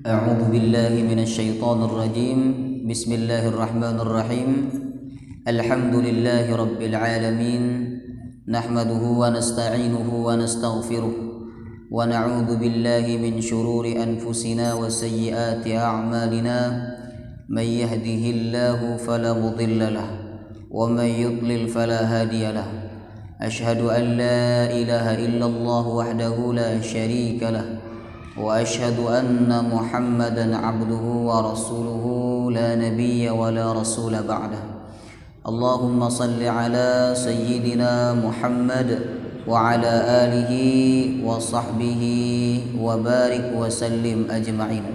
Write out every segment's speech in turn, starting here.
أعوذ بالله من الشيطان الرجيم. بسم الله الرحمن الرحيم. الحمد لله رب العالمين، نحمده ونستعينه ونستغفره ونعوذ بالله من شرور أنفسنا وسيئات أعمالنا. من يهده الله فلا مضل له ومن يضلل فلا هادي له. أشهد أن لا إله إلا الله وحده لا شريك له، وأشهد أن محمدا عبده ورسوله لا نبي ولا رسول بعده. اللهم صل على سيدنا محمد وعلى آله وصحبه وبارك وسلم أجمعين.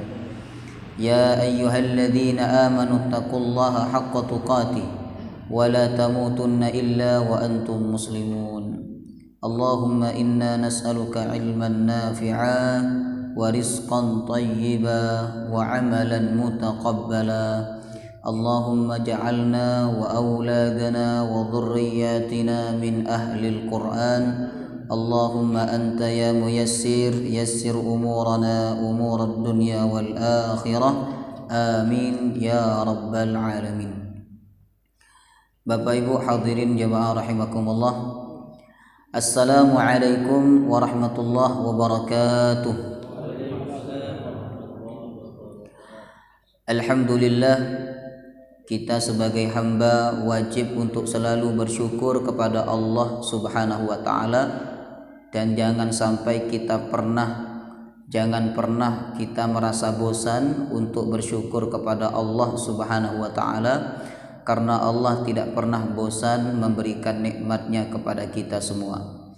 يا أيها الذين آمنوا اتقوا الله حق تقاته ولا تموتن إلا وأنتم مسلمون. اللهم إنا نسألك علما نافعا ورزقا طيبا وعملا متقبلا. اللهم اجعلنا وأولادنا وذرياتنا من أهل القرآن. اللهم أنت يا ميسر يسر أمورنا أمور الدنيا والآخرة. آمين يا رب العالمين. Bapak Ibu hadirin jamaah rahimakumullah, Assalamualaikum warahmatullahi wabarakatuh. Alhamdulillah, kita sebagai hamba wajib untuk selalu bersyukur kepada Allah Subhanahu wa taala, dan jangan pernah kita merasa bosan untuk bersyukur kepada Allah Subhanahu wa taala, karena Allah tidak pernah bosan memberikan nikmatnya kepada kita semua.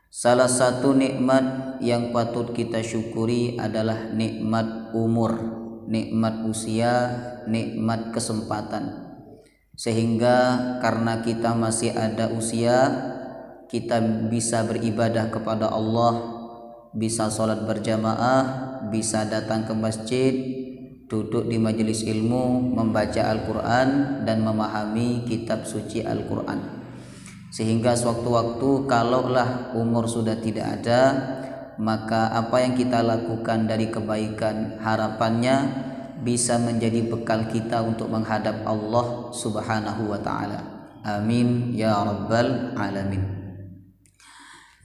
Salah satu nikmat yang patut kita syukuri adalah nikmat umur, nikmat usia, nikmat kesempatan. Sehingga karena kita masih ada usia, kita bisa beribadah kepada Allah, bisa sholat berjamaah, bisa datang ke masjid, duduk di majelis ilmu, membaca Al-Quran dan memahami kitab suci Al-Quran. Sehingga sewaktu-waktu kalaulah umur sudah tidak ada, maka apa yang kita lakukan dari kebaikan, harapannya bisa menjadi bekal kita untuk menghadap Allah Subhanahu wa ta'ala. Amin ya rabbal alamin.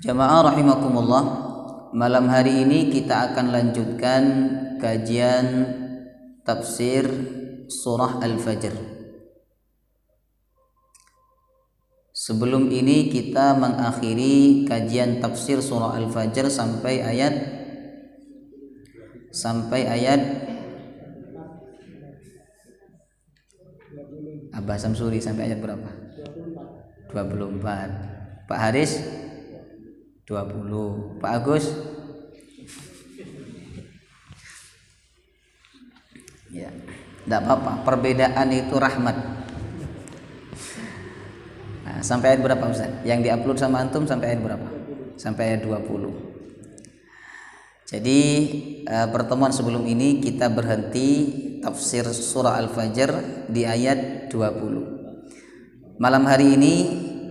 Jamaah rahimakumullah, malam hari ini kita akan lanjutkan kajian tafsir surah Al-Fajr. Sebelum ini kita mengakhiri kajian tafsir surah Al-Fajr sampai ayat Abah Samsuri sampai ayat berapa? 24. Pak Haris 20. Pak Agus ya, tidak apa-apa, perbedaan itu rahmat. Nah, sampai ayat berapa Ustaz? Yang diupload sama antum sampai ayat berapa? Sampai ayat 20. Jadi pertemuan sebelum ini kita berhenti tafsir surah Al-Fajr di ayat 20. Malam hari ini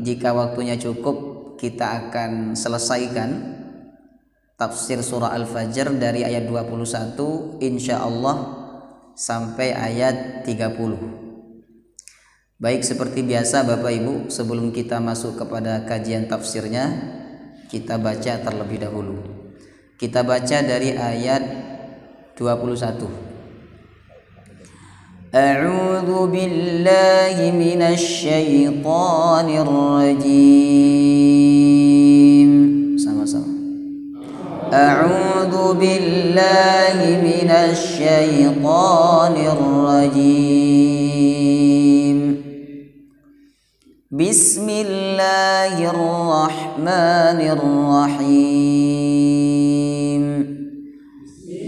jika waktunya cukup, kita akan selesaikan tafsir surah Al-Fajr dari ayat 21 insyaallah sampai ayat 30. Baik, seperti biasa Bapak Ibu, sebelum kita masuk kepada kajian tafsirnya, kita baca terlebih dahulu. Kita baca dari ayat 21. A'udzu billahi minasy syaithanir rajim. Sama-sama. A'udzu billahi minasy syaithanir rajim. Bismillahirrahmanirrahim.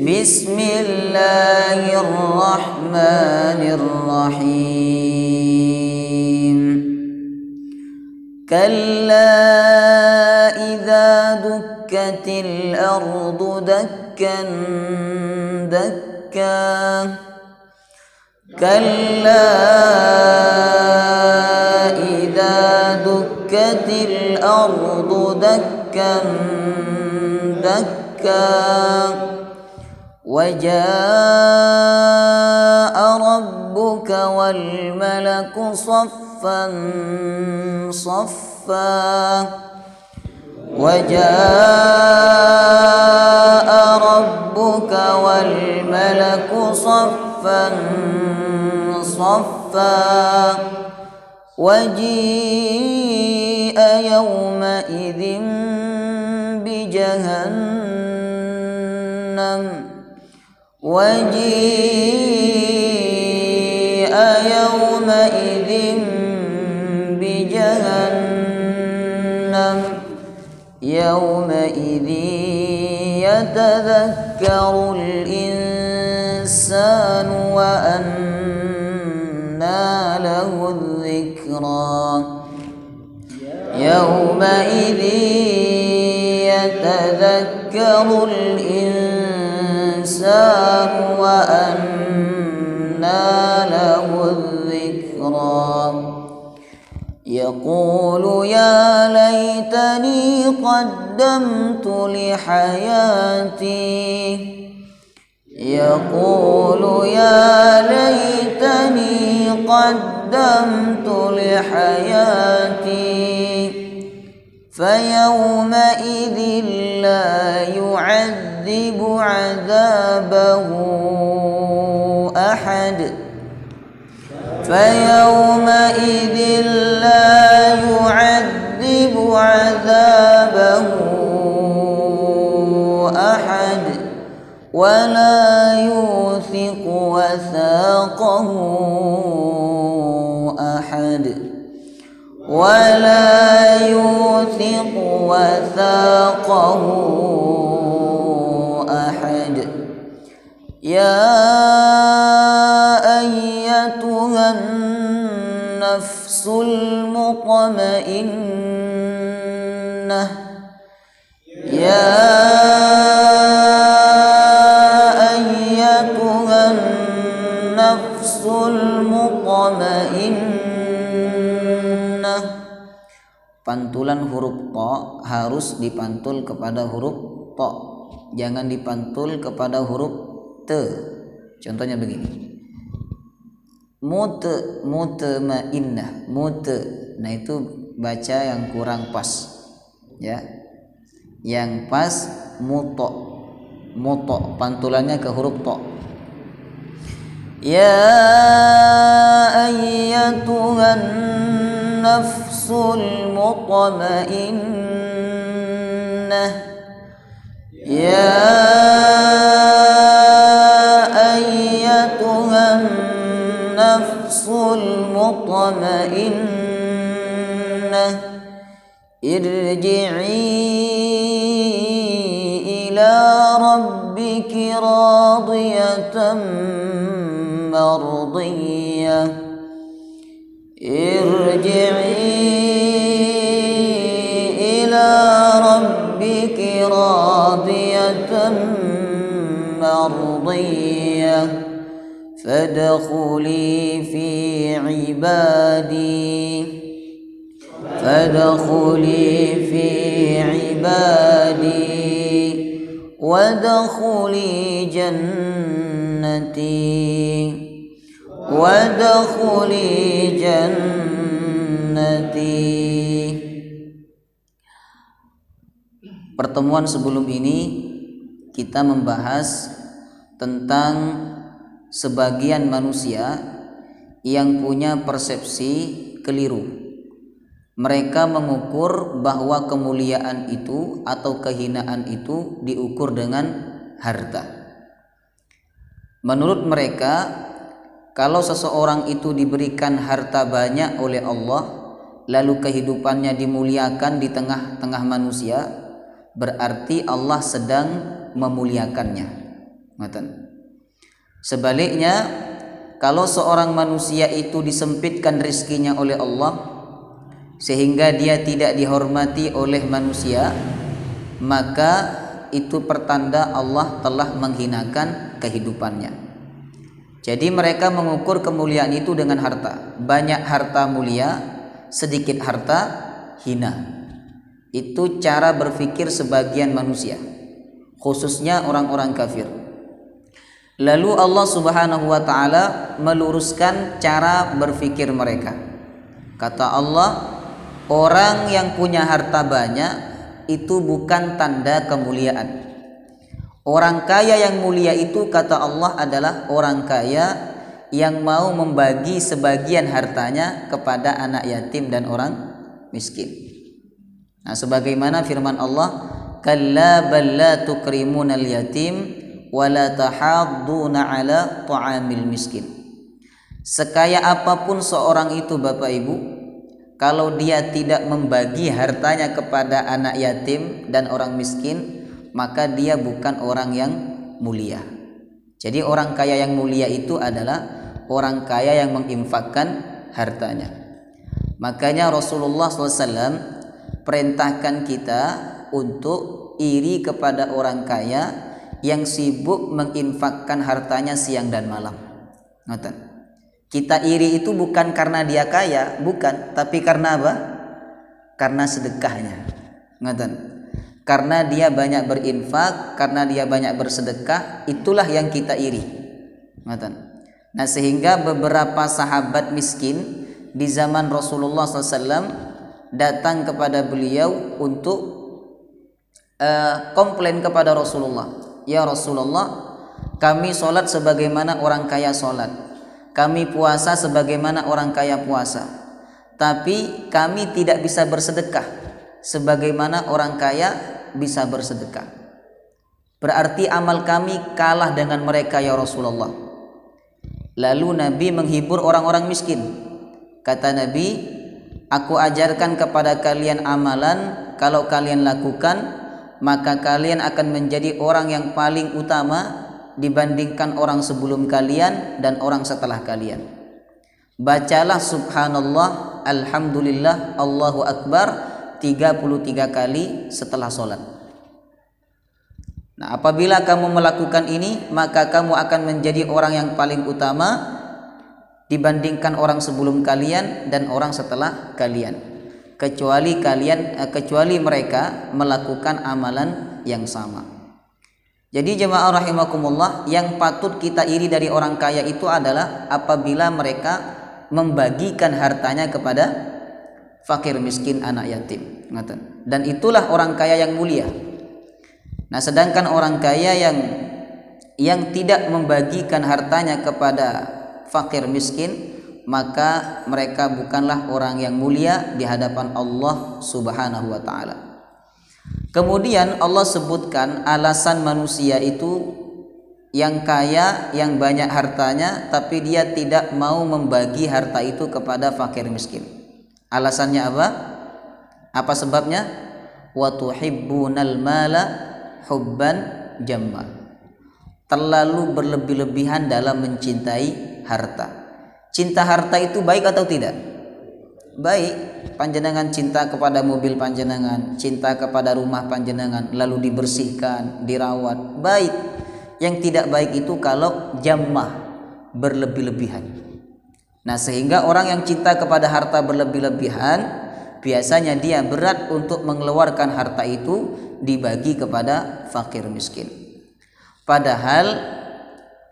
Bismillahirrahmanirrahim. Kalla idza dukkatil ardu dakkan dakka. Kalla idza dukkatil ardu dakkan dakka. وجاء ربك والملك صفا صفا وجاء ربك والملك صفا صفا وجيء يومئذ بجهنم وجيء يومئذ بجهنم يومئذ يتذكر الإنسان وأنى له الذكرى يومئذ يتذكر الإنسان وأنى له الذكرى يقول يا ليتني قدمت لحياتي يقول يا ليتني قدمت لحياتي فيومئذ لا يعذب عذابه أحد فيومئذ لا يعذب عذابه أحد ولا يوثق وثاقه أحد ولا يوثق وثاقه أحد يا أيتها النفس المطمئنة يا أيتها النفس المطمئنة. Pantulan huruf to harus dipantul kepada huruf to, jangan dipantul kepada huruf te. Contohnya begini, mutmainnah, nah itu baca yang kurang pas, ya. Yang pas muto pantulannya ke huruf to. Ya ayyatuhan nafsul mutmainnah ya ayyatuhan nafsul mutmainnah irji'i ila rabbiki radiyatan mardiyah irji'i ila rabbiki radiyatan mardiyah fadkhuli fi ibadi fadkhuli fi ibadi wadkhuli jannati wadkhuli jannati. Pertemuan sebelum ini kita membahas tentang sebagian manusia yang punya persepsi keliru. Mereka mengukur bahwa kemuliaan itu atau kehinaan itu diukur dengan harta. Menurut mereka, kalau seseorang itu diberikan harta banyak oleh Allah, lalu kehidupannya dimuliakan di tengah-tengah manusia, berarti Allah sedang memuliakannya. Sebaliknya, kalau seorang manusia itu disempitkan rezekinya oleh Allah, sehingga dia tidak dihormati oleh manusia, maka itu pertanda Allah telah menghinakan kehidupannya. Jadi mereka mengukur kemuliaan itu dengan harta. Banyak harta mulia, sedikit harta hina. Itu cara berpikir sebagian manusia, khususnya orang-orang kafir. Lalu Allah Subhanahu wa taala meluruskan cara berpikir mereka. Kata Allah, orang yang punya harta banyak itu bukan tanda kemuliaan. Orang kaya yang mulia itu, kata Allah, adalah orang kaya yang mau membagi sebagian hartanya kepada anak yatim dan orang miskin. Nah, sebagaimana firman Allah, kalla bal la tukrimunal yatim wala tahadduna ala ta'amil miskin. Sekaya apapun seorang itu, Bapak Ibu, kalau dia tidak membagi hartanya kepada anak yatim dan orang miskin, maka dia bukan orang yang mulia. Jadi orang kaya yang mulia itu adalah orang kaya yang menginfakkan hartanya. Makanya Rasulullah SAW perintahkan kita untuk iri kepada orang kaya yang sibuk menginfakkan hartanya siang dan malam. Ngoten. Kita iri itu bukan karena dia kaya, bukan, tapi karena apa? Karena sedekahnya. Ngoten. Karena dia banyak berinfak, karena dia banyak bersedekah, itulah yang kita iri. Ngoten. Nah, sehingga beberapa sahabat miskin di zaman Rasulullah SAW datang kepada beliau untuk komplain kepada Rasulullah. Ya Rasulullah, kami sholat sebagaimana orang kaya sholat, kami puasa sebagaimana orang kaya puasa, tapi kami tidak bisa bersedekah sebagaimana orang kaya bisa bersedekah. Berarti amal kami kalah dengan mereka, ya Rasulullah. Lalu Nabi menghibur orang-orang miskin. Kata Nabi, aku ajarkan kepada kalian amalan, kalau kalian lakukan maka kalian akan menjadi orang yang paling utama dibandingkan orang sebelum kalian dan orang setelah kalian. Bacalah subhanallah, alhamdulillah, Allahu akbar 33 kali setelah sholat. Nah, apabila kamu melakukan ini, maka kamu akan menjadi orang yang paling utama dibandingkan orang sebelum kalian dan orang setelah kalian. Kecuali mereka melakukan amalan yang sama. Jadi jemaah rahimakumullah, yang patut kita iri dari orang kaya itu adalah apabila mereka membagikan hartanya kepada fakir miskin, anak yatim. Dan itulah orang kaya yang mulia. Nah, sedangkan orang kaya yang tidak membagikan hartanya kepada fakir miskin, maka mereka bukanlah orang yang mulia di hadapan Allah Subhanahu wa taala. Kemudian Allah sebutkan alasan manusia itu yang kaya, yang banyak hartanya, tapi dia tidak mau membagi harta itu kepada fakir miskin. Alasannya apa? Apa sebabnya? Wa tuhibbunal mala hubban jamma. Terlalu berlebih-lebihan dalam mencintai harta. Cinta harta itu baik atau tidak? Baik. Panjenengan cinta kepada mobil panjenengan, cinta kepada rumah panjenengan, lalu dibersihkan, dirawat, baik. Yang tidak baik itu kalau jammah, berlebih-lebihan. Nah, sehingga orang yang cinta kepada harta berlebih-lebihan, biasanya dia berat untuk mengeluarkan harta itu dibagi kepada fakir miskin. Padahal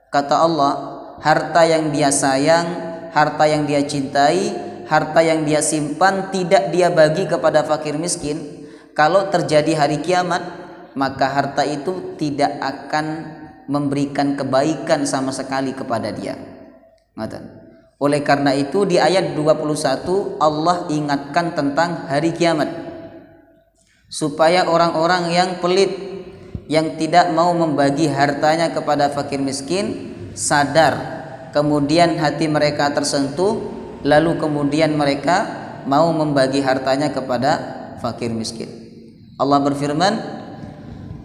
kata Allah, harta yang dia sayang, harta yang dia cintai, harta yang dia simpan tidak dia bagi kepada fakir miskin, kalau terjadi hari kiamat, maka harta itu tidak akan memberikan kebaikan sama sekali kepada dia. Oleh karena itu di ayat 21 Allah ingatkan tentang hari kiamat, supaya orang-orang yang pelit, yang tidak mau membagi hartanya kepada fakir miskin sadar, kemudian hati mereka tersentuh, lalu kemudian mereka mau membagi hartanya kepada fakir miskin. Allah berfirman,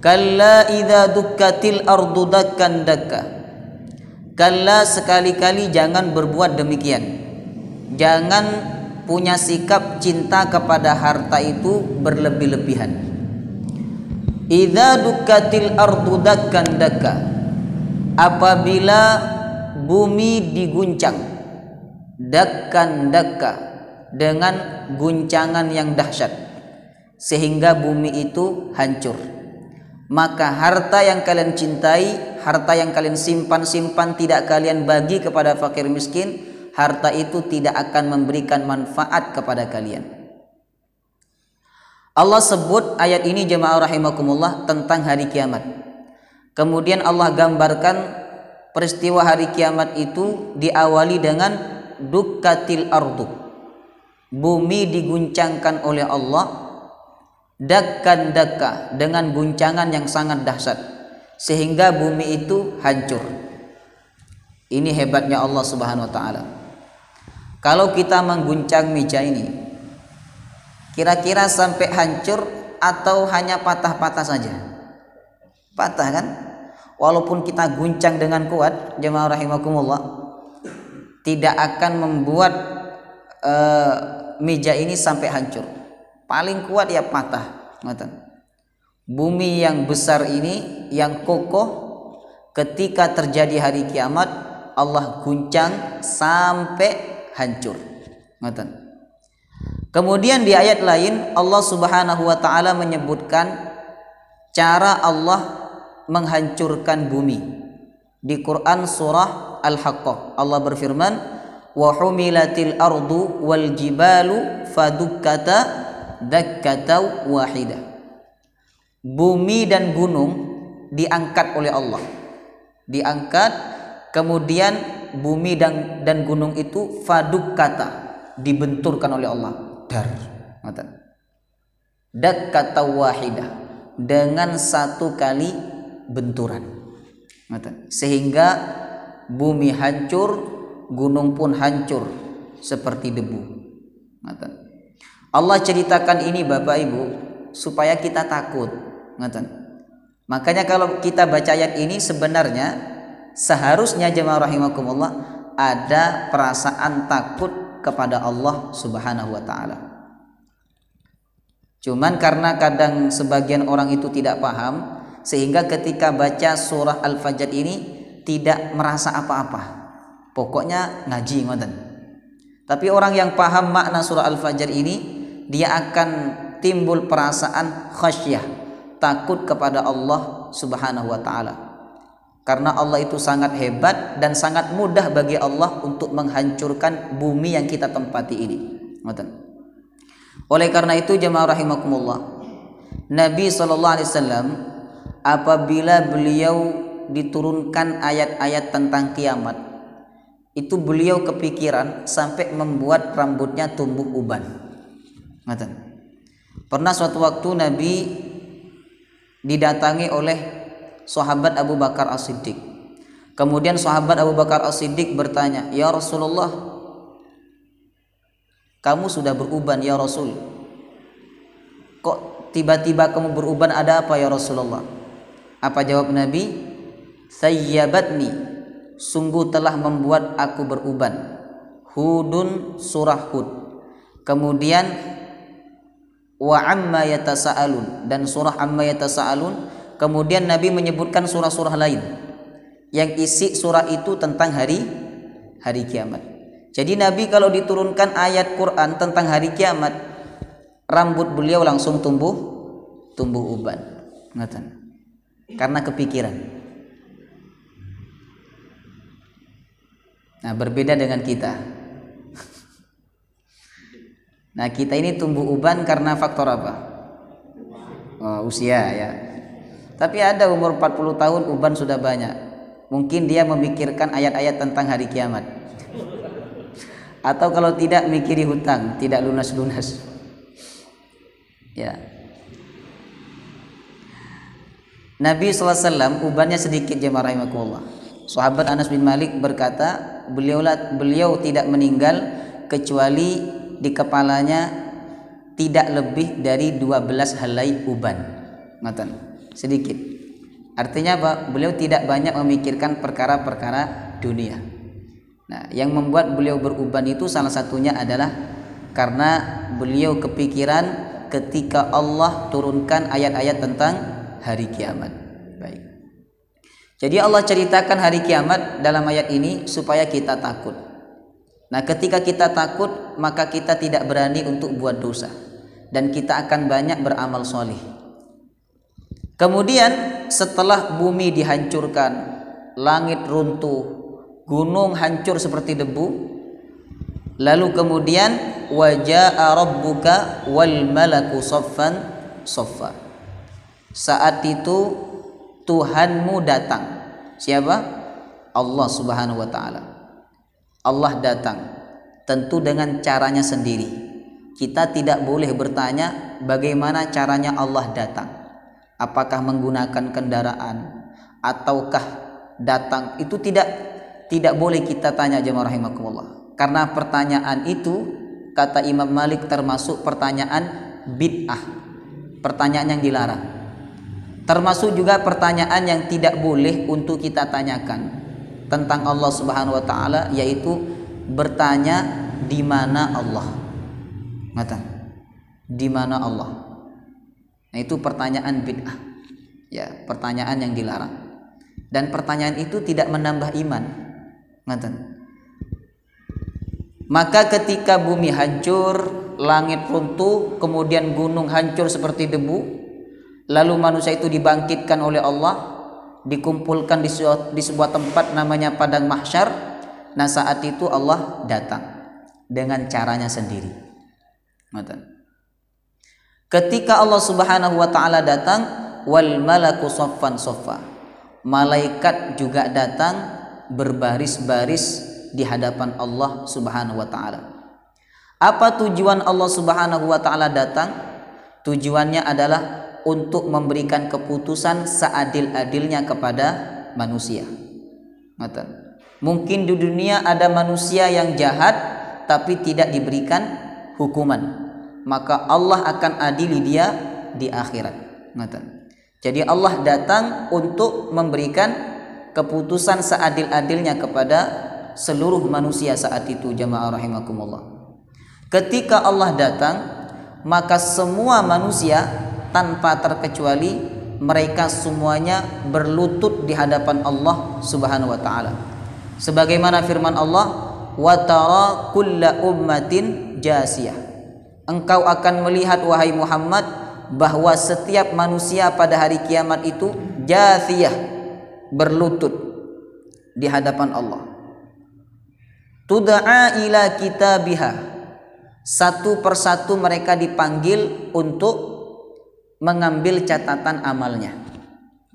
kalla idza dukkatil ardu dakkan dakka. Kalla, sekali-kali jangan berbuat demikian. Jangan punya sikap cinta kepada harta itu berlebih-lebihan. Idza dukkatil ardu dakkan dakka. Apabila bumi diguncang, dakkan dakka, dengan guncangan yang dahsyat sehingga bumi itu hancur, maka harta yang kalian cintai harta yang kalian simpan tidak kalian bagi kepada fakir miskin, harta itu tidak akan memberikan manfaat kepada kalian. Allah sebut ayat ini jemaah rahimakumullah tentang hari kiamat. Kemudian Allah gambarkan peristiwa hari kiamat itu diawali dengan dukkatil ardu. Bumi diguncangkan oleh Allah dakkan dakka, dengan guncangan yang sangat dahsyat sehingga bumi itu hancur. Ini hebatnya Allah Subhanahu wa taala. Kalau kita mengguncang meja ini, kira-kira sampai hancur atau hanya patah-patah saja? Patah kan? Walaupun kita guncang dengan kuat, jemaah rahimakumullah, tidak akan membuat meja ini sampai hancur. Paling kuat ya patah. Bumi yang besar ini, yang kokoh, ketika terjadi hari kiamat Allah guncang sampai hancur. Kemudian di ayat lain Allah Subhanahu wa taala menyebutkan cara Allah menghancurkan bumi. Di Quran surah Al-Haqqah Allah berfirman, wa humilatil ardu wal jibalu fadukkata dakkata wahidah. Bumi dan gunung diangkat oleh Allah, diangkat, kemudian bumi dan gunung itu fadukkata, dibenturkan oleh Allah, dar, dakkata wahidah, dengan satu kali benturan, sehingga bumi hancur, gunung pun hancur seperti debu. Allah ceritakan ini Bapak Ibu supaya kita takut. Makanya kalau kita baca ayat ini sebenarnya seharusnya jemaah rahimakumullah ada perasaan takut kepada Allah Subhanahu wa taala. Cuman karena kadang sebagian orang itu tidak paham sehingga ketika baca surah Al-Fajr ini tidak merasa apa-apa. Pokoknya ngaji ngoten. Tapi orang yang paham makna surah Al-Fajr ini, dia akan timbul perasaan khasyah, takut kepada Allah Subhanahu wa taala. Karena Allah itu sangat hebat dan sangat mudah bagi Allah untuk menghancurkan bumi yang kita tempati ini. Oleh karena itu jemaah rahimakumullah, Nabi SAW apabila beliau diturunkan ayat-ayat tentang kiamat, itu beliau kepikiran sampai membuat rambutnya tumbuh uban. Pernah suatu waktu Nabi didatangi oleh sahabat Abu Bakar As-Siddiq. Kemudian sahabat Abu Bakar As-Siddiq bertanya, "Ya Rasulullah, kamu sudah beruban ya Rasul. Kok tiba-tiba kamu beruban, ada apa ya Rasulullah?" Apa jawab Nabi? "Sayyabatni, sungguh telah membuat aku beruban." Hudun, surah Hud. Kemudian wa amma yatasaalun, dan surah amma yatasaalun. Kemudian Nabi menyebutkan surah-surah lain yang isi surah itu tentang hari kiamat. Jadi Nabi kalau diturunkan ayat Quran tentang hari kiamat, rambut beliau langsung tumbuh uban. Karena kepikiran. Nah, berbeda dengan kita. Nah, kita ini tumbuh uban karena faktor apa? Usia ya. Tapi ada umur 40 tahun uban sudah banyak. Mungkin dia memikirkan ayat-ayat tentang hari kiamat. Atau kalau tidak mikiri hutang, tidak lunas-lunas. Ya. Nabi SAW ubannya sedikit jemaah rahimakumullah. Sahabat Anas bin Malik berkata, beliau tidak meninggal kecuali di kepalanya tidak lebih dari 12 helai uban. Sedikit. Artinya apa? Beliau tidak banyak memikirkan perkara-perkara dunia. Nah, yang membuat beliau beruban itu salah satunya adalah karena beliau kepikiran ketika Allah turunkan ayat-ayat tentang hari kiamat. Baik. Jadi Allah ceritakan hari kiamat dalam ayat ini supaya kita takut. Nah, ketika kita takut, maka kita tidak berani untuk buat dosa dan kita akan banyak beramal soleh. Kemudian setelah bumi dihancurkan, langit runtuh, gunung hancur seperti debu, lalu kemudian waja'a rabbuka wal malaku saffan saffa. Saat itu Tuhanmu datang. Siapa? Allah Subhanahu wa taala. Allah datang, tentu dengan caranya sendiri. Kita tidak boleh bertanya bagaimana caranya Allah datang. Apakah menggunakan kendaraan ataukah datang? Itu tidak boleh kita tanya, jemaah rahimakumullah. Karena pertanyaan itu kata Imam Malik termasuk pertanyaan bid'ah, pertanyaan yang dilarang. Termasuk juga pertanyaan yang tidak boleh untuk kita tanyakan tentang Allah Subhanahu wa taala, yaitu bertanya di mana Allah. Ngata? Di mana Allah? Nah, itu pertanyaan bid'ah. Ya, pertanyaan yang dilarang. Dan pertanyaan itu tidak menambah iman. Ngata? Maka ketika bumi hancur, langit runtuh, kemudian gunung hancur seperti debu, lalu manusia itu dibangkitkan oleh Allah, dikumpulkan di sebuah tempat namanya padang mahsyar. Nah, saat itu Allah datang dengan caranya sendiri. Ketika Allah Subhanahu wa taala datang, wal malaku saffan saffa, malaikat juga datang berbaris-baris di hadapan Allah Subhanahu wa taala. Apa tujuan Allah Subhanahu wa taala datang? Tujuannya adalah untuk memberikan keputusan seadil-adilnya kepada manusia. Mungkin di dunia ada manusia yang jahat tapi tidak diberikan hukuman, maka Allah akan adili dia di akhirat. Jadi Allah datang untuk memberikan keputusan seadil-adilnya kepada seluruh manusia saat itu, jamaah rahimakumullah. Ketika Allah datang, maka semua manusia tanpa terkecuali mereka semuanya berlutut di hadapan Allah Subhanahu wa taala. Sebagaimana firman Allah, wa tara kulla ummatin jasiyah. Engkau akan melihat wahai Muhammad bahwa setiap manusia pada hari kiamat itu jasiyah, berlutut di hadapan Allah. Tud'a ila kitabiha, satu persatu mereka dipanggil untuk mengambil catatan amalnya.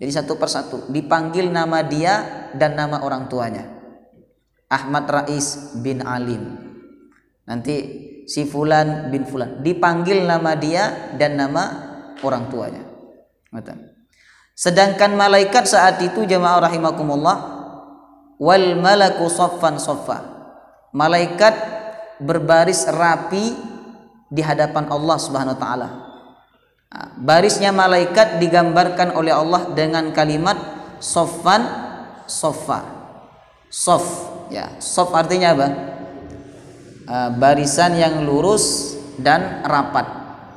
Jadi satu persatu dipanggil nama dia dan nama orang tuanya. Ahmad Rais bin Alim, nanti si Fulan bin Fulan, dipanggil nama dia dan nama orang tuanya. Sedangkan malaikat saat itu, jamaah rahimakumullah, wal malaku saffan saffa, malaikat berbaris rapi di hadapan Allah Subhanahu wa taala. Barisnya malaikat digambarkan oleh Allah dengan kalimat saffan saffa. Sof, ya, sof artinya apa? Barisan yang lurus dan rapat,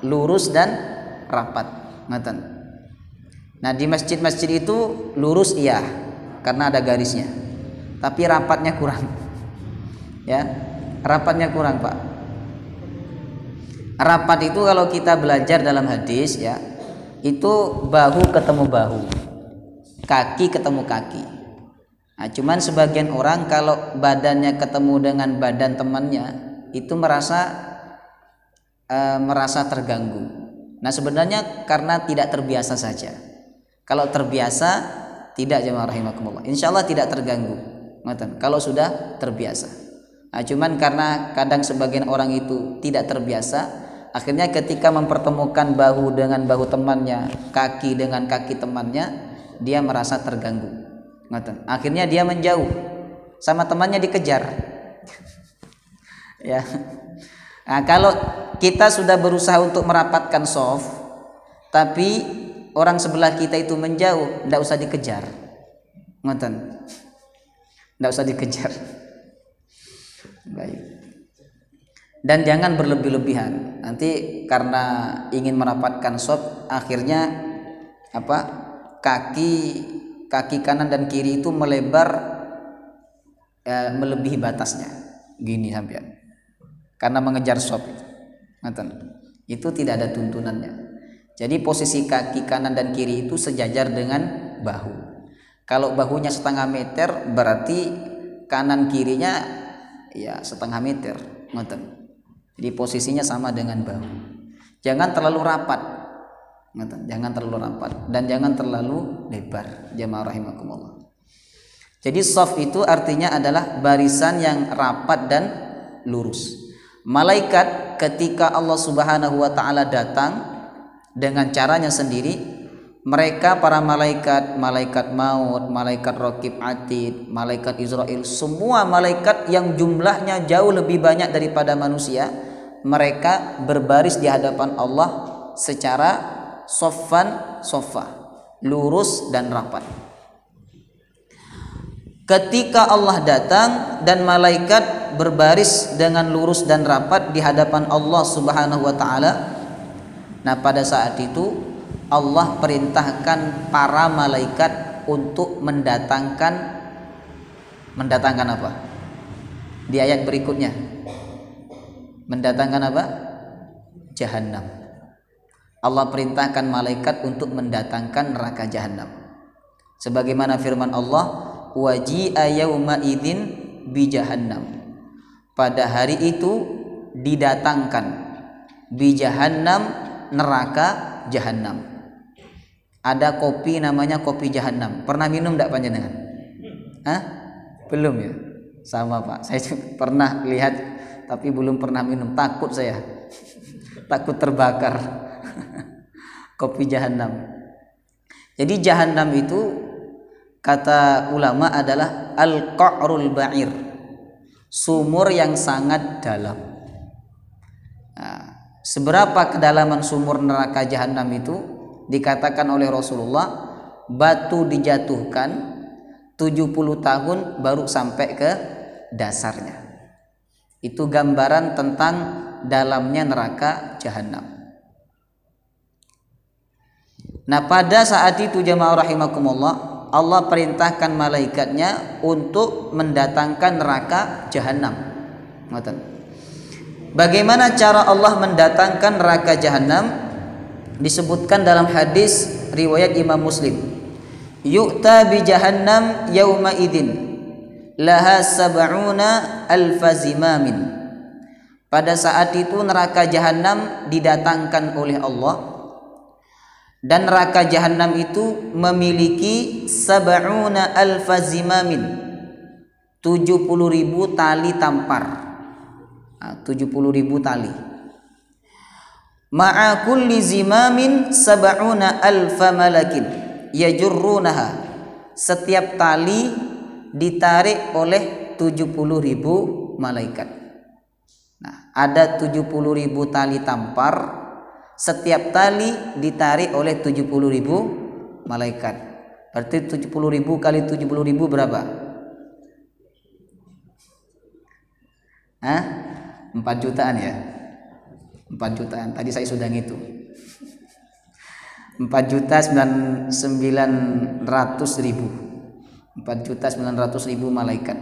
lurus dan rapat. Nah, di masjid-masjid itu lurus iya, karena ada garisnya, tapi rapatnya kurang. Ya, rapatnya kurang, Pak. Rapat itu kalau kita belajar dalam hadis, ya, itu bahu ketemu bahu, kaki ketemu kaki. Nah, cuman sebagian orang kalau badannya ketemu dengan badan temannya itu merasa terganggu. Nah, sebenarnya karena tidak terbiasa saja. Kalau terbiasa tidak, jemaah rahimakumullah, insya Allah tidak terganggu. Kalau sudah terbiasa. Nah, cuman karena kadang sebagian orang itu tidak terbiasa, akhirnya ketika mempertemukan bahu dengan bahu temannya, kaki dengan kaki temannya, dia merasa terganggu. Akhirnya dia menjauh, sama temannya dikejar. Ya. Nah, kalau kita sudah berusaha untuk merapatkan soft, tapi orang sebelah kita itu menjauh, tidak usah dikejar. Tidak usah dikejar. Baik. Dan jangan berlebih-lebihan. Nanti karena ingin merapatkan soft, akhirnya kaki kanan dan kiri itu melebar, melebihi batasnya, gini sampai, karena mengejar soft itu tidak ada tuntunannya. Jadi posisi kaki kanan dan kiri itu sejajar dengan bahu. Kalau bahunya setengah meter berarti kanan kirinya ya setengah meter, ngoten. Jadi posisinya sama dengan bahu. Jangan terlalu rapat, ngoten. Jangan terlalu rapat dan jangan terlalu lebar. Jamaah rahimakumullah. Jadi shaf itu artinya adalah barisan yang rapat dan lurus. Malaikat ketika Allah Subhanahu wa taala datang dengan caranya sendiri, mereka para malaikat, malaikat maut, malaikat raqib atid, malaikat Israel, semua malaikat yang jumlahnya jauh lebih banyak daripada manusia, mereka berbaris di hadapan Allah secara soffan soffah, lurus dan rapat. Ketika Allah datang dan malaikat berbaris dengan lurus dan rapat di hadapan Allah Subhanahu wa taala, nah pada saat itu Allah perintahkan para malaikat untuk mendatangkan apa? Di ayat berikutnya. Mendatangkan apa? Jahannam. Allah perintahkan malaikat untuk mendatangkan neraka Jahannam. Sebagaimana firman Allah, waji'a yauma idzin bi jahannam. Pada hari itu didatangkan bi jahannam, neraka Jahannam. Ada kopi namanya kopi Jahannam. Pernah minum enggak panjenengan? Hah? Belum ya? Sama Pak. Saya pernah lihat tapi belum pernah minum. Takut saya. Takut terbakar. Kopi Jahannam. Jadi Jahannam itu kata ulama adalah al-qa'rul ba'ir, sumur yang sangat dalam. Nah, seberapa kedalaman sumur neraka Jahannam itu dikatakan oleh Rasulullah, batu dijatuhkan 70 tahun baru sampai ke dasarnya. Itu gambaran tentang dalamnya neraka Jahannam. Nah pada saat itu jamaah rahimakumullah, Allah perintahkan malaikatnya untuk mendatangkan neraka Jahannam. Bagaimana cara Allah mendatangkan neraka Jahannam? Disebutkan dalam hadis riwayat Imam Muslim. Yu'ta bi jahannam yauma idzin laha sab'una alfa zimamin. Pada saat itu neraka Jahannam didatangkan oleh Allah. Dan neraka Jahannam itu memiliki sab'una alfa zimamin, 70.000 tali tampar. 70.000 tali. Ma'a kulli zimamin sab'una alfa malakin yajurrunaha. Setiap tali ditarik oleh 70.000 malaikat. Nah, ada 70.000 tali tampar. Setiap tali ditarik oleh 70.000 malaikat. Berarti 70.000 kali 70.000 berapa? 4 jutaan ya? 4 jutaan. Tadi saya sudah ngitung. 4.900.000. 4.900.000 malaikat.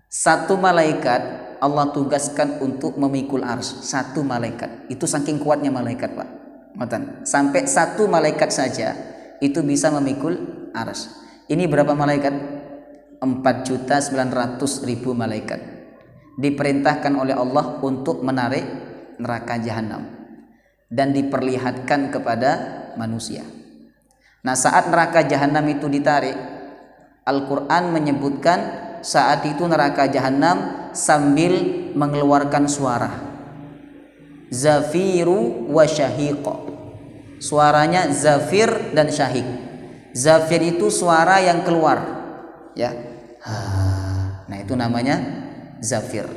Satu malaikat Allah tugaskan untuk memikul arsy. Satu malaikat. Itu saking kuatnya malaikat, Pak. Sampai satu malaikat saja itu bisa memikul arsy. Ini berapa malaikat? 4.900.000 malaikat. Diperintahkan oleh Allah untuk menarik neraka Jahannam dan diperlihatkan kepada manusia. Nah, saat neraka Jahannam itu ditarik, Al-Quran menyebutkan saat itu neraka Jahannam sambil mengeluarkan suara zafiru wa syahiq. Suaranya zafir dan syahiq. Zafir itu suara yang keluar, ya. Nah, itu namanya zafir.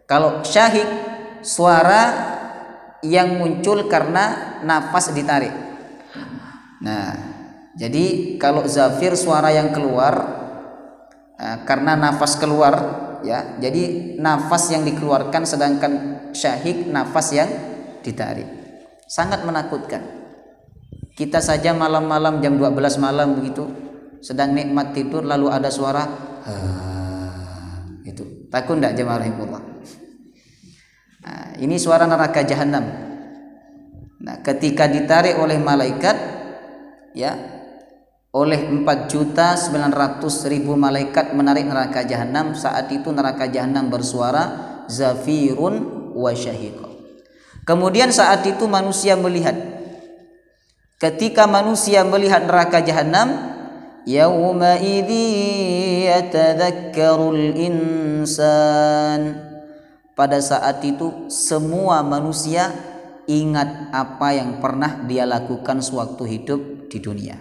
Kalau syahiq, suara yang muncul karena nafas ditarik. Nah, jadi kalau zafir suara yang keluar karena nafas keluar, ya. Jadi nafas yang dikeluarkan, sedangkan syahik nafas yang ditarik. Sangat menakutkan. Kita saja malam-malam jam 12 malam begitu sedang nikmat tidur lalu ada suara itu. Takut enggak jemaah rahimahullah? Nah, ini suara neraka Jahannam. Nah, ketika ditarik oleh malaikat, ya, oleh 4.900.000 malaikat menarik neraka jahanam. Saat itu neraka jahanam bersuara zafirun wa syahiq. Kemudian saat itu manusia melihat, ketika manusia melihat neraka jahanam, yauma idzi yatadzakkarul insan, pada saat itu semua manusia ingat apa yang pernah dia lakukan sewaktu hidup di dunia.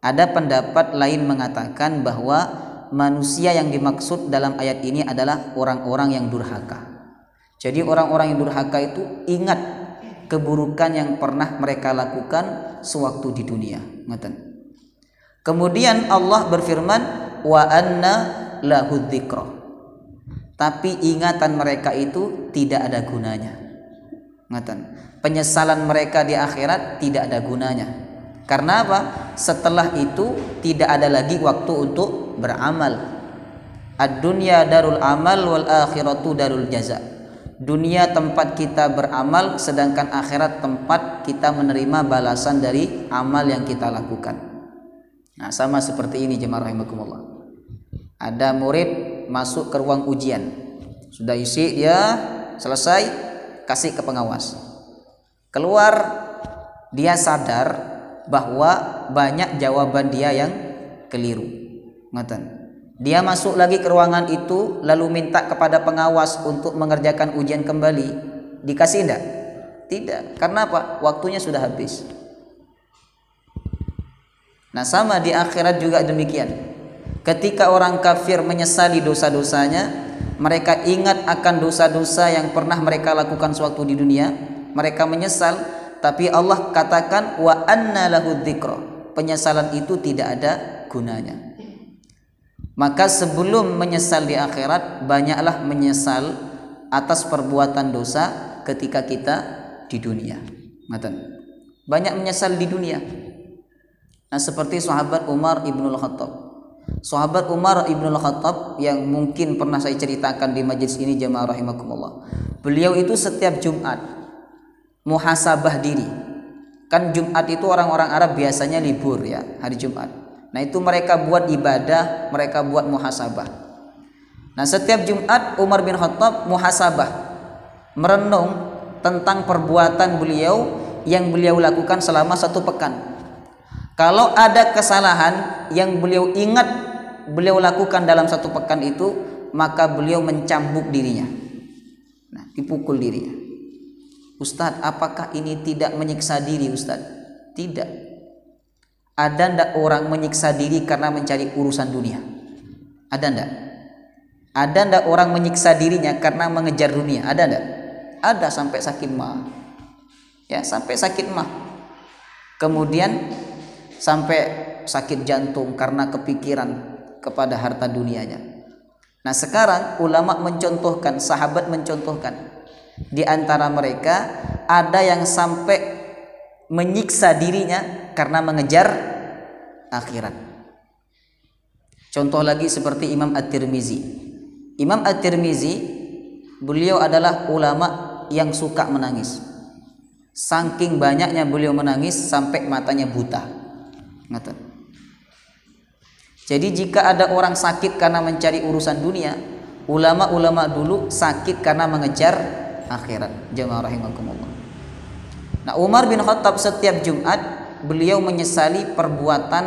Ada pendapat lain mengatakan bahwa manusia yang dimaksud dalam ayat ini adalah orang-orang yang durhaka. Jadi orang-orang yang durhaka itu ingat keburukan yang pernah mereka lakukan sewaktu di dunia. Kemudian Allah berfirman, wa anna lahud dzikra, tapi ingatan mereka itu tidak ada gunanya. Penyesalan mereka di akhirat tidak ada gunanya. Karena apa? Setelah itu tidak ada lagi waktu untuk beramal. Ad-dunya darul amal wal akhiratu darul jaza. Dunia tempat kita beramal, sedangkan akhirat tempat kita menerima balasan dari amal yang kita lakukan. Nah, sama seperti ini jemaah rahimakumullah. Ada murid masuk ke ruang ujian, sudah isi dia selesai, kasih ke pengawas. Keluar, dia sadar bahwa banyak jawaban dia yang keliru. Dia masuk lagi ke ruangan itu, lalu minta kepada pengawas untuk mengerjakan ujian kembali. Dikasih enggak? Tidak. Karena apa? Waktunya sudah habis. Nah, sama di akhirat juga demikian. Ketika orang kafir menyesali dosa-dosanya, mereka ingat akan dosa-dosa yang pernah mereka lakukan sewaktu di dunia, mereka menyesal, tapi Allah katakan wa anna lahud dzikra, penyesalan itu tidak ada gunanya. Maka sebelum menyesal di akhirat, banyaklah menyesal atas perbuatan dosa ketika kita di dunia. Banyak menyesal di dunia. Nah, seperti sahabat Umar ibnul Khattab. Sahabat Umar ibnul Khattab yang mungkin pernah saya ceritakan di majlis ini jemaah rahimakumullah. Beliau itu setiap Jumat muhasabah diri. Kan Jumat itu orang-orang Arab biasanya libur ya, hari Jumat. Nah, itu mereka buat ibadah, mereka buat muhasabah. Nah, setiap Jumat Umar bin Khattab muhasabah, merenung tentang perbuatan beliau yang beliau lakukan selama satu pekan. Kalau ada kesalahan yang beliau ingat beliau lakukan dalam satu pekan itu, maka beliau mencambuk dirinya. Nah, dipukul dirinya. Ustadz, apakah ini tidak menyiksa diri Ustadz? Tidak. Ada ndak orang menyiksa diri karena mencari urusan dunia? Ada ndak? Ada ndak orang menyiksa dirinya karena mengejar dunia? Ada ndak? Ada, sampai sakit mah. Ya, sampai sakit mah. Kemudian sampai sakit jantung karena kepikiran kepada harta dunianya. Nah, sekarang ulama mencontohkan, sahabat mencontohkan, di antara mereka ada yang sampai menyiksa dirinya karena mengejar akhirat. Contoh lagi seperti Imam At-Tirmizi. Imam At-Tirmizi, beliau adalah ulama yang suka menangis. Saking banyaknya beliau menangis sampai matanya buta. Jadi jika ada orang sakit karena mencari urusan dunia, ulama-ulama dulu sakit karena mengejar akhirat. Jemaah rahimakumullah. Nah, Umar bin Khattab setiap Jumat beliau menyesali perbuatan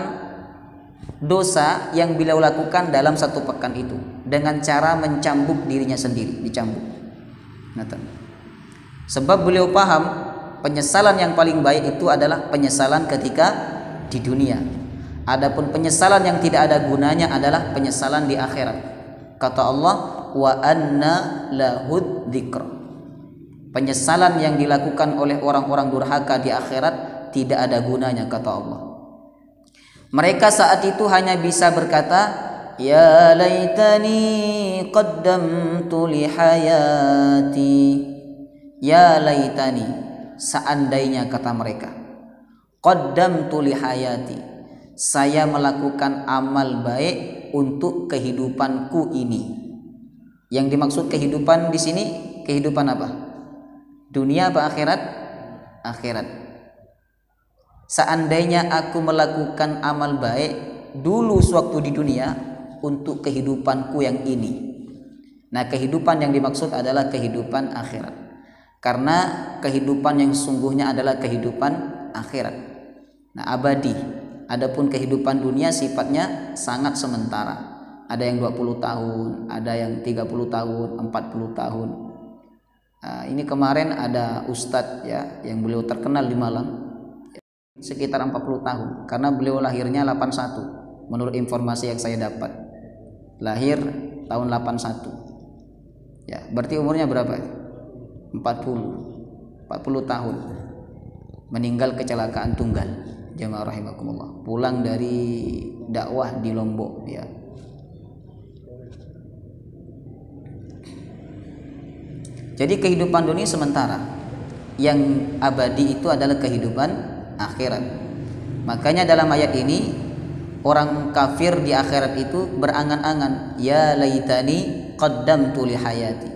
dosa yang beliau lakukan dalam satu pekan itu dengan cara mencambuk dirinya sendiri, dicambuk. Sebab beliau paham penyesalan yang paling baik itu adalah penyesalan ketika di dunia. Adapun penyesalan yang tidak ada gunanya adalah penyesalan di akhirat. Kata Allah, wa anna lahud dzikra. Penyesalan yang dilakukan oleh orang-orang durhaka di akhirat tidak ada gunanya, kata Allah. Mereka saat itu hanya bisa berkata, ya laitani qaddamtu li hayati. Ya laitani, seandainya, kata mereka, qaddamtu li hayati, saya melakukan amal baik untuk kehidupanku ini. Yang dimaksud kehidupan di sini, kehidupan apa? Dunia apa akhirat? Akhirat. seandainya aku melakukan amal baik dulu sewaktu di dunia untuk kehidupanku yang ini. Nah, kehidupan yang dimaksud adalah kehidupan akhirat. Karena kehidupan yang sesungguhnya adalah kehidupan akhirat. Nah, abadi. Adapun kehidupan dunia sifatnya sangat sementara. Ada yang 20 tahun, ada yang 30 tahun, 40 tahun. Nah, ini kemarin ada ustadz ya yang beliau terkenal di Malang sekitar 40 tahun karena beliau lahirnya 81 menurut informasi yang saya dapat. Lahir tahun 81. Ya, berarti umurnya berapa? 40 tahun. Meninggal kecelakaan tunggal. Jamaah rahimakumullah. Pulang dari dakwah di Lombok ya. Jadi kehidupan dunia sementara. Yang abadi itu adalah kehidupan akhirat. Makanya dalam ayat ini orang kafir di akhirat itu berangan-angan, ya laitani qaddamtu li hayati.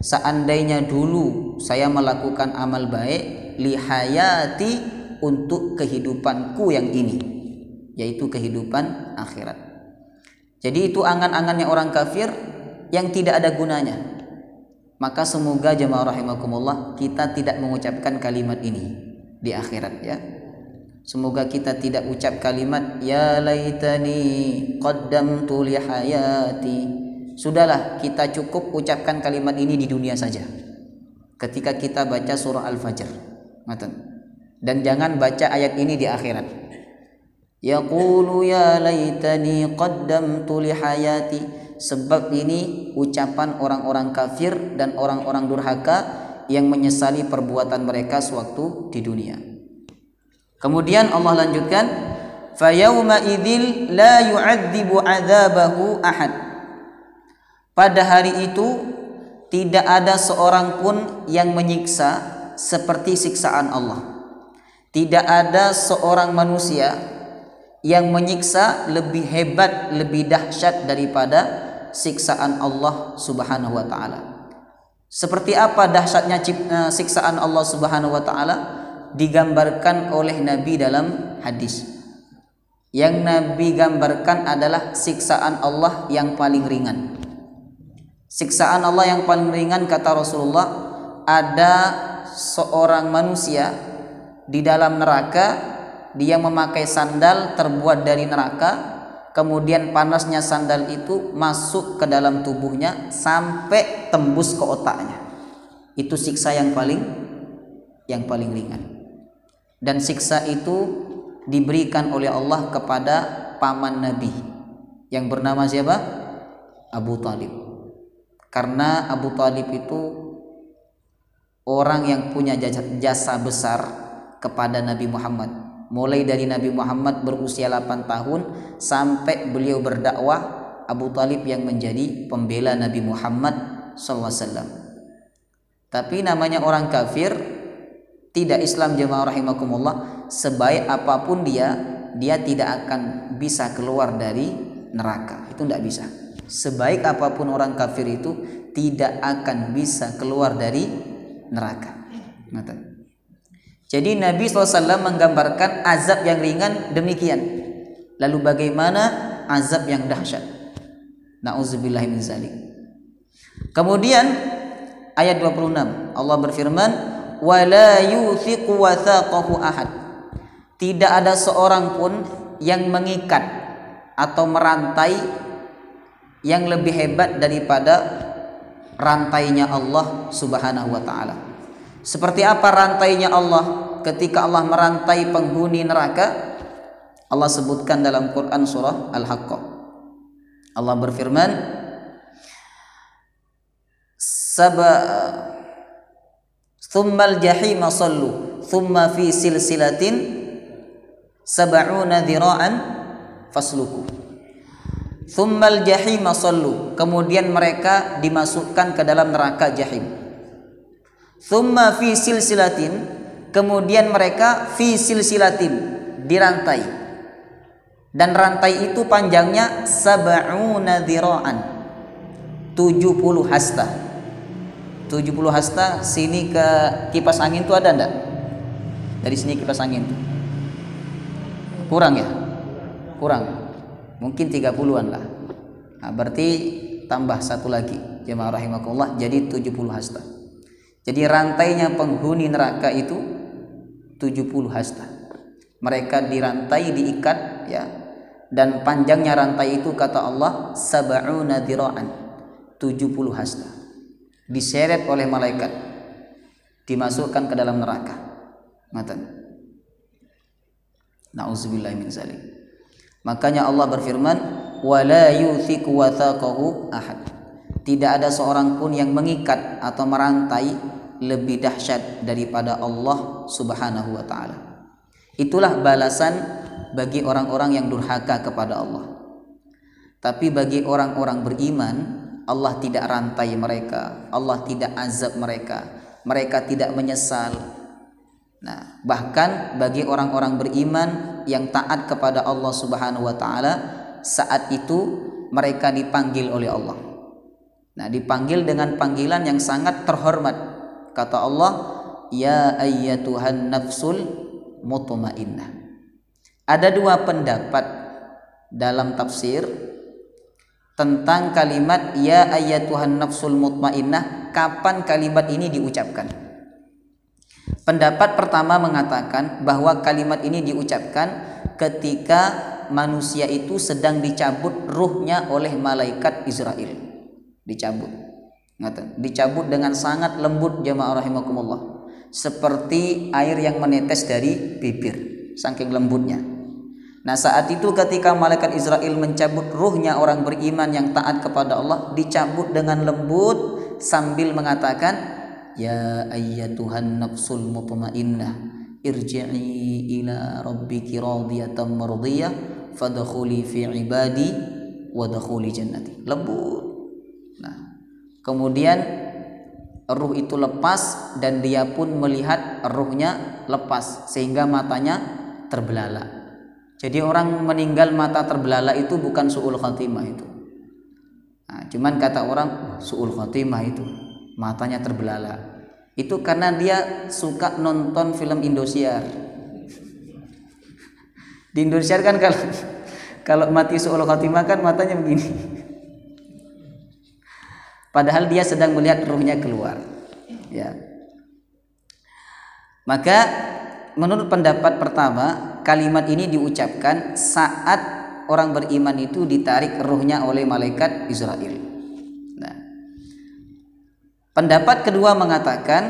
Seandainya dulu saya melakukan amal baik li hayati untuk kehidupanku yang ini, yaitu kehidupan akhirat. Jadi itu angan-angannya orang kafir yang tidak ada gunanya. Maka semoga jemaah rahimakumullah kita tidak mengucapkan kalimat ini di akhirat ya. Semoga kita tidak ucap kalimat ya laitani qaddamtu li hayati. Sudahlah, kita cukup ucapkan kalimat ini di dunia saja. Ketika kita baca surah Al-Fajr. Dan jangan baca ayat ini di akhirat. Yaqulu ya laitani qaddamtu li hayati. Sebab ini ucapan orang-orang kafir dan orang-orang durhaka yang menyesali perbuatan mereka sewaktu di dunia. Kemudian Allah lanjutkan, "Fayauma idzil la yu'adzibu 'adzabahu ahad." Pada hari itu tidak ada seorang pun yang menyiksa seperti siksaan Allah. Tidak ada seorang manusia yang menyiksa lebih hebat, lebih dahsyat daripada siksaan Allah Subhanahu wa taala. Seperti apa dahsyatnya siksaan Allah Subhanahu wa taala? Digambarkan oleh Nabi dalam hadis. Yang Nabi gambarkan adalah siksaan Allah yang paling ringan. Siksaan Allah yang paling ringan, kata Rasulullah, ada seorang manusia di dalam neraka, dia memakai sandal terbuat dari neraka, kemudian panasnya sandal itu masuk ke dalam tubuhnya sampai tembus ke otaknya. Itu siksa yang paling ringan. Dan siksa itu diberikan oleh Allah kepada paman Nabi yang bernama siapa? Abu Talib. Karena Abu Talib itu orang yang punya jasa besar kepada Nabi Muhammad. Mulai dari Nabi Muhammad berusia 8 tahun sampai beliau berdakwah, Abu Talib yang menjadi pembela Nabi Muhammad SAW. Tapi namanya orang kafir, tidak Islam jemaah rahimakumullah, sebaik apapun dia tidak akan bisa keluar dari neraka. Itu tidak bisa. Sebaik apapun orang kafir itu tidak akan bisa keluar dari neraka. Jadi Nabi SAW menggambarkan azab yang ringan demikian. Lalu bagaimana azab yang dahsyat? Na'udzubillahi min dzalik. Kemudian ayat 26 Allah berfirman, wala yuthiqu wathaqahu ahad. Tidak ada seorang pun yang mengikat atau merantai yang lebih hebat daripada rantainya Allah Subhanahu wa taala. Seperti apa rantainya Allah ketika Allah merantai penghuni neraka? Allah sebutkan dalam Quran surah Al-Haqqah. Allah berfirman, Tsummal jahima sallu thumma fi silsilatin sab'una dhira'an fasluku. Tsummal jahima sallu, kemudian mereka dimasukkan ke dalam neraka jahim. Tsumma fi silsilatin, kemudian mereka fi silsilatin, dirantai. Dan rantai itu panjangnya sab'una dhira'an, 70 hasta. 70 hasta, sini ke kipas angin itu ada enggak? Dari sini kipas angin itu Kurang ya? Kurang. Mungkin 30-an lah. Nah, berarti tambah satu lagi jemaah rahimakumullah, jadi 70 hasta. Jadi rantainya penghuni neraka itu 70 hasta. Mereka dirantai, diikat ya. Dan panjangnya rantai itu kata Allah sab'una dira'an, 70 hasta. Diseret oleh malaikat, dimasukkan ke dalam neraka. Matan. Nauzubillahi min zalik. Makanya Allah berfirman, wala yuthiqu wathaqahu ahad. Tidak ada seorang pun yang mengikat atau merantai lebih dahsyat daripada Allah Subhanahu wa taala. Itulah balasan bagi orang-orang yang durhaka kepada Allah. Tapi bagi orang-orang beriman, Allah tidak rantai mereka, Allah tidak azab mereka, mereka tidak menyesal. Nah, bahkan bagi orang-orang beriman yang taat kepada Allah Subhanahu wa taala, saat itu mereka dipanggil oleh Allah. Nah, dipanggil dengan panggilan yang sangat terhormat. Kata Allah, ya ayyatuhan nafsul mutmainnah. Ada dua pendapat dalam tafsir tentang kalimat ya ayyatuhan nafsul mutmainnah, kapan kalimat ini diucapkan. Pendapat pertama mengatakan bahwa kalimat ini diucapkan ketika manusia itu sedang dicabut ruhnya oleh malaikat Israel. Dicabut dengan sangat lembut jemaah rahimakumullah, seperti air yang menetes dari bibir, saking lembutnya. Nah, saat itu ketika malaikat Israel mencabut ruhnya orang beriman yang taat kepada Allah, dicabut dengan lembut sambil mengatakan, ya ayyatuhan nafsul mutmainnah irji'i ila rabbiki radiyatan mardiyah fadkhuli fi ibadi wadkhuli jannati. Lembut. Nah, kemudian ruh itu lepas dan dia pun melihat ruhnya lepas sehingga matanya terbelalak. Jadi orang meninggal mata terbelalak itu bukan su'ul khatimah itu. Nah, cuman kata orang su'ul khatimah itu matanya terbelalak. Itu karena dia suka nonton film Indosiar. Di Indosiar kan kalau mati su'ul khatimah kan matanya begini. Padahal dia sedang melihat ruhnya keluar. Ya. Maka menurut pendapat pertama, kalimat ini diucapkan saat orang beriman itu ditarik ruhnya oleh malaikat Israel. Nah, pendapat kedua mengatakan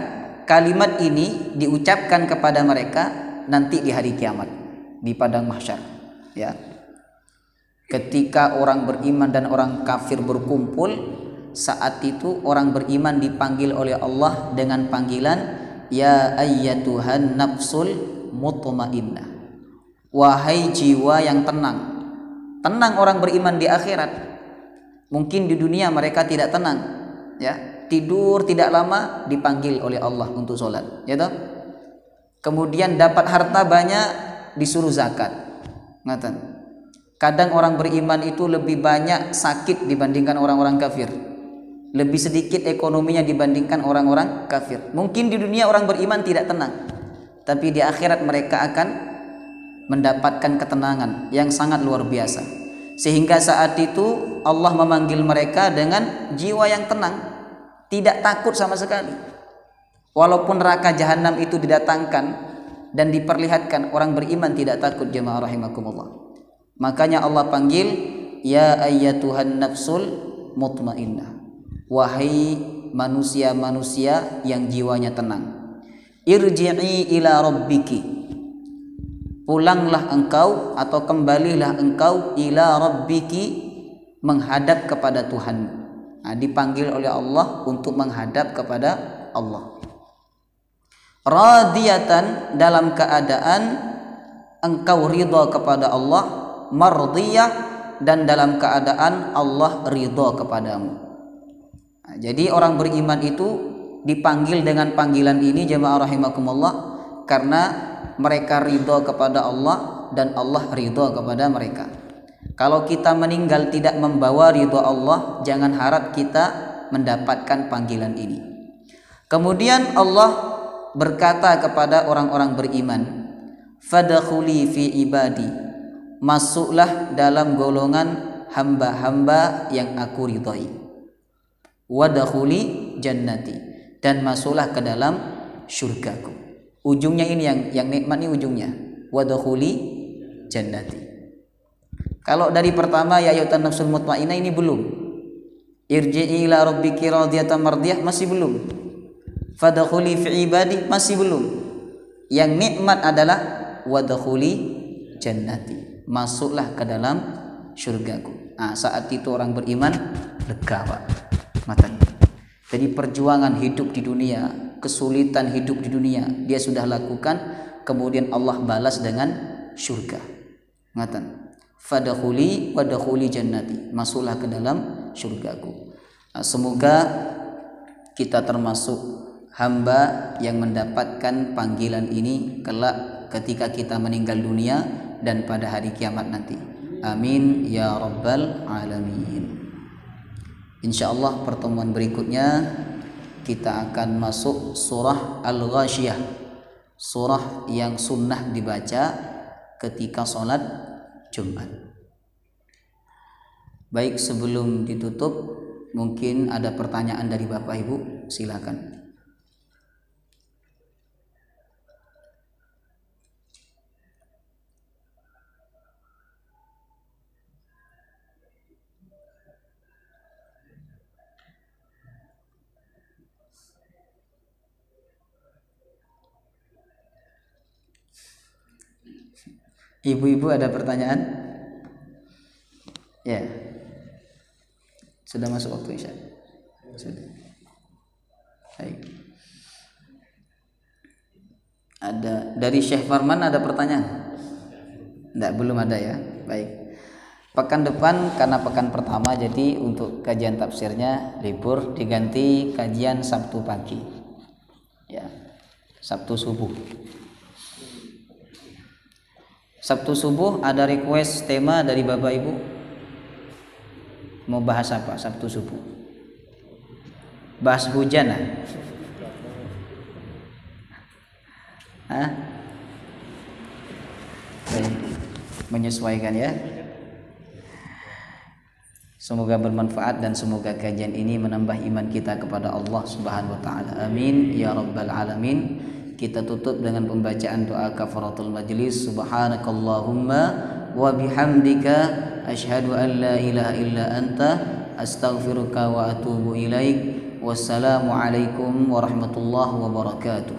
kalimat ini diucapkan kepada mereka nanti di hari kiamat, di padang mahsyar. Ya. Ketika orang beriman dan orang kafir berkumpul, saat itu orang beriman dipanggil oleh Allah dengan panggilan ya ayyatuhan nafsul mutmainnah. Wahai jiwa yang tenang. Tenang orang beriman di akhirat. Mungkin di dunia mereka tidak tenang, ya. Tidur tidak lama dipanggil oleh Allah untuk sholat, ya toh? Kemudian dapat harta banyak disuruh zakat. Ngaten. Kadang orang beriman itu lebih banyak sakit dibandingkan orang-orang kafir. Lebih sedikit ekonominya dibandingkan orang-orang kafir. Mungkin di dunia orang beriman tidak tenang, tapi di akhirat mereka akan mendapatkan ketenangan yang sangat luar biasa. Sehingga saat itu Allah memanggil mereka dengan jiwa yang tenang, tidak takut sama sekali. Walaupun neraka jahanam itu didatangkan dan diperlihatkan, orang beriman tidak takut jemaah rahimakumullah. Makanya Allah panggil ya ayyatuhan nafsul mutmainnah. Wahai manusia-manusia yang jiwanya tenang, irji'i ila rabbiki, pulanglah engkau atau kembalilah engkau ila rabbiki, menghadap kepada Tuhanmu. Nah, dipanggil oleh Allah untuk menghadap kepada Allah. Radiyatan, dalam keadaan engkau ridha kepada Allah, mardiyah, dan dalam keadaan Allah ridha kepadamu. Nah, jadi orang beriman itu dipanggil dengan panggilan ini jemaah rahimakumullah karena mereka ridha kepada Allah dan Allah ridha kepada mereka. Kalau kita meninggal tidak membawa ridha Allah, jangan harap kita mendapatkan panggilan ini. Kemudian Allah berkata kepada orang-orang beriman, fadkhuli fi ibadi, masuklah dalam golongan hamba-hamba yang aku ridhai. Wadkhuli jannati, dan masuklah ke dalam syurgaku. Ujungnya ini yang nikmat ini ujungnya. Wadkhuli jannati. Kalau dari pertama ya ayyuhan nafsul mutmainnah ini belum. Irji'i ila rabbiki radiyatan mardiyah masih belum. Fadkhuli fi ibadi masih belum. Yang nikmat adalah wadkhuli jannati, masuklah ke dalam syurgaku. Saat itu orang beriman lega, Pak, matanya. Jadi perjuangan hidup di dunia, kesulitan hidup di dunia dia sudah lakukan, kemudian Allah balas dengan syurga. Ngatan. Fadkhuli wadkhuli jannati, masuklah ke dalam syurgaku. Semoga kita termasuk hamba yang mendapatkan panggilan ini kelak ketika kita meninggal dunia dan pada hari kiamat nanti. Amin ya rabbal alamin. Insyaallah pertemuan berikutnya kita akan masuk surah Al-Ghasyiyah, surah yang sunnah dibaca ketika sholat Jumat. Baik, sebelum ditutup mungkin ada pertanyaan dari Bapak Ibu, silakan. Ibu-ibu ada pertanyaan? Ya. Sudah masuk waktu Isya? Sudah. Baik. Ada dari Syekh Farman ada pertanyaan? Tidak, belum ada ya. Baik. Pekan depan karena pekan pertama jadi untuk kajian tafsirnya libur, diganti kajian Sabtu pagi. Ya. Sabtu subuh. Sabtu subuh ada request tema dari Bapak Ibu. Mau bahas apa Sabtu subuh? Bahas hujan lah. Menyesuaikan ya. Semoga bermanfaat dan semoga kajian ini menambah iman kita kepada Allah Subhanahu wa taala. Amin ya rabbal alamin. Kita tutup dengan pembacaan doa kafaratul majlis. Subhanakallahumma wa bihamdika asyhadu an la ilaha illa anta astaghfiruka wa atubu ilaik. Wassalamu alaikum warahmatullahi wabarakatuh.